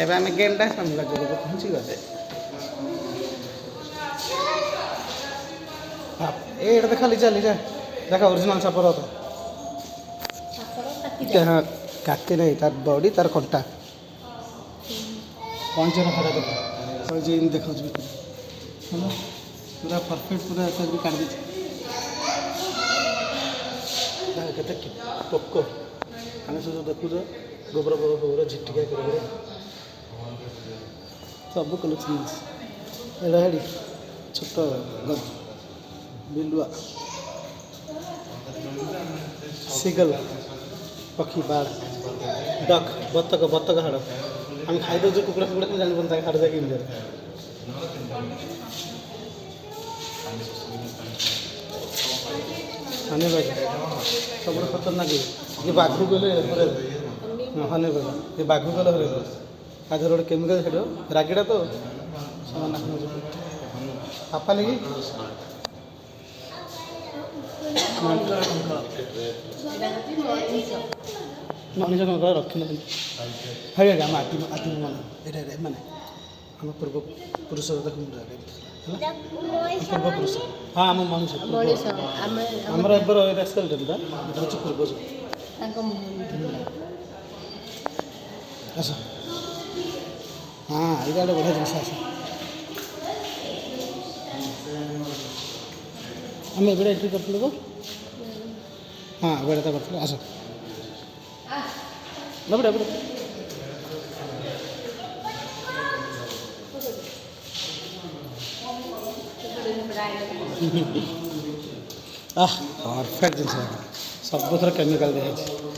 ଏବେ ଆମେ ଗେଣ୍ଡା ସାମ୍ରାଜ୍ୟକୁ ପହଞ୍ଚିଗଲେ। ଏଇଟା ତ ଖାଲି ଚାଲିଯା ଦେଖ ଓରିଜିନାଲ ସାପର ତ ହଁ କାଟି ନାହିଁ ତାର ବଡି ତାର କଣ୍ଟା କଇଁଚର ଖରା ଦେଖ କଇଁଚ ଏମିତି ଦେଖାଉଛି ଭିତରେ ହେଲା ପୁରା ପରଫେକ୍ଟ ପୁରା ଏତେ କାଟି ଦେଇଛି କେତେ ପୋକ ଆମେ ସବୁ ଦେଖୁଛ ଗୋବର ଗୋବର ଝିଟିକା କରି ସବୁ କଲେକ୍ସନ୍ ଅଛି ଏଇଟା ହେଡ଼ି ଛୋଟ ବିଲୁଆ ସିଗଲ ପକ୍ଷୀ ବାଡ଼ ଡକ୍ ବତକ ବତକ ହାଡ଼ ଆମେ ଖାଇଦେଉଛୁ କୁକୁଡ଼ା ଫୁକୁଡ଼ା ଜାଣିପାରୁନି ତାଙ୍କ ହାଡ଼ ଯାଇକି ଇଣ୍ଡିଆରେ ହନି ବାଘ ସବୁଠୁ ଖତରନାକ ଇଏ ବାଘକୁ ଗଲେ ହନି ବାଘ ଏ ବାଘକୁ ଗଲେ ହରେ ତା ଦେହରେ ଗୋଟେ କେମିକାଲ ଛାଡ଼ିବ ରାଗିଟା ତ ସେମାନେ ପାପା ନେଇକି ମଣିଷ କ'ଣ କର ରଖିନାହାନ୍ତି ହେ ଆମ ଆଦିମ ମାନେ ଏଇଟା ମାନେ ଆମ ପୂର୍ବପୁରୁଷ ହେଲା ପୂର୍ବପୁରୁଷ ହଁ ଆମ ମଣିଷ ଆମର ଏବେ ଏଇଟା ଏଇଟା ହେଉଛି ପୂର୍ବଜ ଆସ ହଁ ଏଇଟା ଗୋଟେ ବଢ଼ିଆ ଜିନିଷ ଆସ ଆମେ ଏବେ ଏଣ୍ଟ୍ରି କରିଥିଲୁ ତ ହଁ ଏବେ ତ କରିଥିଲୁ ଆସ ଏପଟେ ଏପଟେ ପରଫେକ୍ଟ ଜିନିଷ ସବୁଥର କେମିକାଲ ଦିଆହେଇଛି